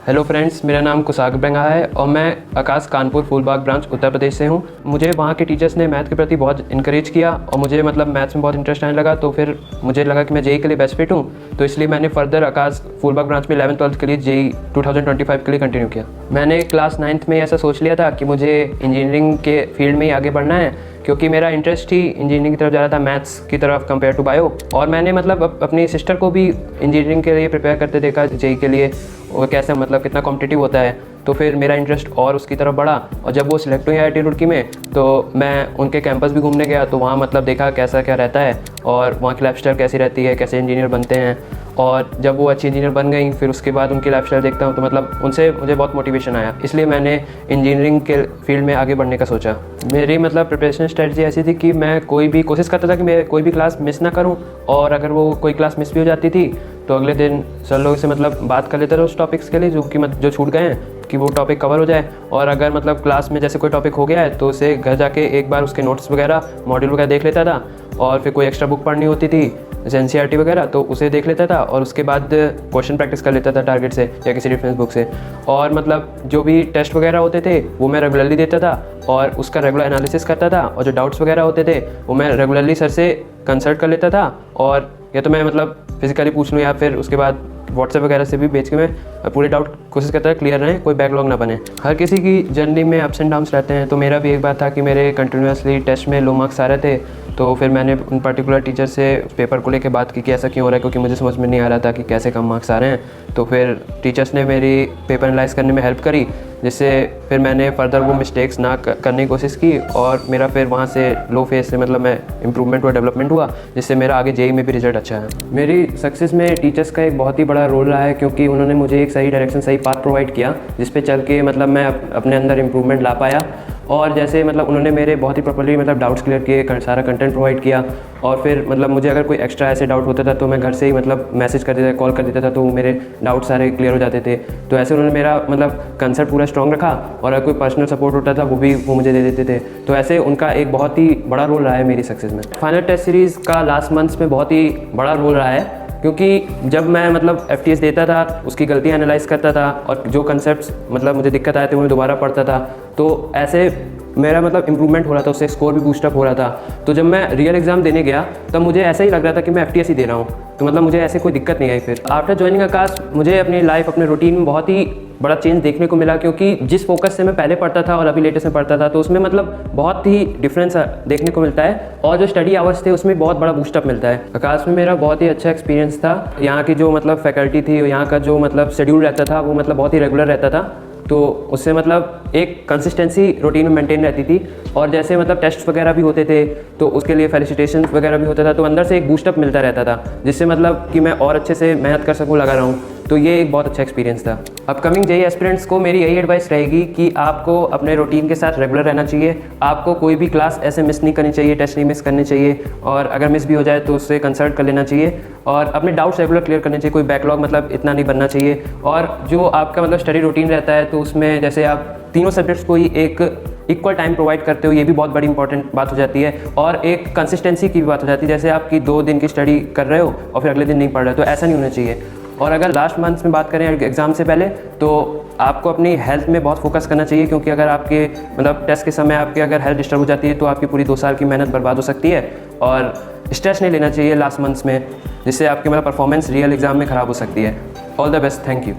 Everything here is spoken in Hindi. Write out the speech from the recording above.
हेलो फ्रेंड्स, मेरा नाम कुसाग बेंगा है और मैं आकाश कानपुर फूलबाग ब्रांच उत्तर प्रदेश से हूँ। मुझे वहाँ के टीचर्स ने मैथ के प्रति बहुत इनकरेज किया और मुझे मतलब मैथ्स में बहुत इंटरेस्ट आने लगा। तो फिर मुझे लगा कि मैं जेई के लिए बेस्ट फिट हूँ, तो इसलिए मैंने फर्दर आकाश फूलबाग ब्रांच में 11th-12th के लिए जेई 2025 के लिए कंटिन्यू किया। मैंने क्लास 9th में ऐसा सोच लिया था कि मुझे इंजीनियरिंग के फील्ड में ही आगे बढ़ना है, क्योंकि मेरा इंटरेस्ट ही इंजीनियरिंग की तरफ ज़्यादा था, मैथ्स की तरफ कंपेयर टू बायो। और मैंने मतलब अपनी सिस्टर को भी इंजीनियरिंग के लिए प्रिपेयर करते देखा, जेई के लिए, और कैसे मतलब कितना कॉम्पिटिटिव होता है। तो फिर मेरा इंटरेस्ट और उसकी तरफ बढ़ा और जब वो सिलेक्ट हुई IIT रुड़की में, तो मैं उनके कैंपस भी घूमने गया। तो वहाँ मतलब देखा कैसा क्या रहता है और वहाँ की लाइफस्टाइल कैसी रहती है, कैसे इंजीनियर बनते हैं। और जब वो अच्छी इंजीनियर बन गई, फिर उसके बाद उनकी लाइफस्टाइल देखता हूँ तो मतलब उनसे मुझे बहुत मोटिवेशन आया, इसलिए मैंने इंजीनियरिंग के फील्ड में आगे बढ़ने का सोचा। मेरी मतलब प्रिपरेशन स्ट्रेटजी ऐसी थी कि मैं कोई भी कोशिश करता था कि मैं कोई भी क्लास मिस ना करूँ, और अगर वो कोई क्लास मिस भी हो जाती थी तो अगले दिन सर लोगों से मतलब बात कर लेते थे उस टॉपिक्स के लिए जो छूट गए हैं, कि वो टॉपिक कवर हो जाए। और अगर मतलब क्लास में जैसे कोई टॉपिक हो गया है तो उसे घर जाके एक बार उसके नोट्स वगैरह, मॉड्यूल वगैरह देख लेता था। और फिर कोई एक्स्ट्रा बुक पढ़नी होती थी जैसे NCERT वगैरह, तो उसे देख लेता था और उसके बाद क्वेश्चन प्रैक्टिस कर लेता था टारगेट से या किसी रेफरेंस बुक से। और मतलब जो भी टेस्ट वगैरह होते थे वो मैं रेगुलरली देता था और उसका रेगुलर एनालिसिस करता था। और जो डाउट्स वगैरह होते थे वो मैं रेगुलरली सर से कंसल्ट कर लेता था, और या तो मैं मतलब फिजिकली पूछ लूँ या फिर उसके बाद व्हाट्सएप वगैरह से भी भेज के मैं पूरे डाउट कोशिश करता था क्लियर रहें, कोई बैकलॉग ना बने। हर किसी की जर्नी में अप्स एंड डाउन्स रहते हैं, तो मेरा भी एक बार था कि मेरे कंटिन्यूसली टेस्ट में लो मार्क्स आ रहे थे। तो फिर मैंने उन पर्टिकुलर टीचर से पेपर को लेकर बात की कि ऐसा क्यों हो रहा है, क्योंकि मुझे समझ में नहीं आ रहा था कि कैसे कम मार्क्स आ रहे हैं। तो फिर टीचर्स ने मेरी पेपर एनालाइज करने में हेल्प करी, जिससे फिर मैंने फर्दर वो मिस्टेक्स ना करने की कोशिश की और मेरा फिर वहाँ से लो फेज से मतलब मैं इम्प्रूवमेंट हुआ, डेवलपमेंट हुआ, जिससे मेरा आगे जेई में भी रिजल्ट अच्छा है। मेरी सक्सेस में टीचर्स का एक बहुत ही बड़ा रोल रहा है, क्योंकि उन्होंने मुझे एक सही डायरेक्शन, सही पाथ प्रोवाइड किया, जिस पे चल के मतलब मैं अपने अंदर इम्प्रूवमेंट ला पाया। और जैसे मतलब उन्होंने मेरे बहुत ही प्रॉपर्ली मतलब डाउट्स क्लियर किए, सारा कंटेंट प्रोवाइड किया। और फिर मतलब मुझे अगर कोई एक्स्ट्रा ऐसे डाउट होता था तो मैं घर से ही मतलब मैसेज कर देता, कॉल कर देता था, तो मेरे डाउट सारे क्लियर हो जाते थे। तो ऐसे उन्होंने मेरा मतलब कंसेप्ट पूरा स्ट्रॉन्ग रखा, और अगर कोई पर्सनल सपोर्ट होता था वो मुझे दे देते थे। तो ऐसे उनका एक बहुत ही बड़ा रोल रहा है मेरी सक्सेस में। फाइनल टेस्ट सीरीज़ का लास्ट मंथ्स में बहुत ही बड़ा रोल रहा है, क्योंकि जब मैं मतलब FTS देता था, उसकी गलतियाँ एनालाइज करता था और जो कंसेप्ट्स मतलब मुझे दिक्कत आए थे उन्हें दोबारा पढ़ता था, तो ऐसे मेरा मतलब इम्प्रूवमेंट हो रहा था, उससे स्कोर भी बूस्टअप हो रहा था। तो जब मैं रियल एग्जाम देने गया तब मुझे ऐसा ही लग रहा था कि मैं FTS ही दे रहा हूँ, तो मतलब मुझे ऐसे कोई दिक्कत नहीं आई। फिर आफ्टर ज्वाइनिंग आकाश मुझे अपनी लाइफ, अपने रूटीन में बहुत ही बड़ा चेंज देखने को मिला, क्योंकि जिस फोकस से मैं पहले पढ़ता था और अभी लेटेस्ट में पढ़ता था, तो उसमें मतलब बहुत ही डिफरेंस देखने को मिलता है। और जो स्टडी आवर्स थे उसमें बहुत बड़ा बूस्टअप मिलता है। आकाश में मेरा बहुत ही अच्छा एक्सपीरियंस था। यहाँ की जो मतलब फैकल्टी थी, यहाँ का जो मतलब शेड्यूल रहता था वो मतलब बहुत ही रेगुलर रहता था, तो उससे मतलब एक कंसिस्टेंसी रूटीन में मेंटेन रहती थी। और जैसे मतलब टेस्ट वगैरह भी होते थे तो उसके लिए फेलिसिटेशन वगैरह भी होता था, तो अंदर से एक बूस्टअप मिलता रहता था, जिससे मतलब कि मैं और अच्छे से मेहनत कर सकूँ, लगा रहा हूँ। तो ये एक बहुत अच्छा एक्सपीरियंस था। अपकमिंग जेई एस्पिरेंट्स को मेरी यही एडवाइस रहेगी कि आपको अपने रूटीन के साथ रेगुलर रहना चाहिए। आपको कोई भी क्लास ऐसे मिस नहीं करनी चाहिए, टेस्ट नहीं मिस करने चाहिए, और अगर मिस भी हो जाए तो उससे कंसल्ट कर लेना चाहिए और अपने डाउट्स रेगुलर क्लियर करने चाहिए। कोई बैकलॉग मतलब इतना नहीं बनना चाहिए। और जो आपका मतलब स्टडी रूटीन रहता है, तो उसमें जैसे आप तीनों सब्जेक्ट्स को ही एक इक्वल टाइम प्रोवाइड करते हो, ये भी बहुत बड़ी इंपॉर्टेंट बात हो जाती है। और एक कंसिस्टेंसी की भी बात हो जाती है, जैसे आपकी 2 दिन की स्टडी कर रहे हो और फिर अगले दिन नहीं पढ़ रहे हो, तो ऐसा नहीं होना चाहिए। और अगर लास्ट मंथ्स में बात करें एग्ज़ाम से पहले, तो आपको अपनी हेल्थ में बहुत फोकस करना चाहिए, क्योंकि अगर आपके मतलब टेस्ट के समय आपकी अगर हेल्थ डिस्टर्ब हो जाती है तो आपकी पूरी 2 साल की मेहनत बर्बाद हो सकती है। और स्ट्रेस नहीं लेना चाहिए लास्ट मंथ्स में, जिससे आपकी मतलब परफॉर्मेंस रियल एग्ज़ाम में ख़राब हो सकती है। All the best, thank you.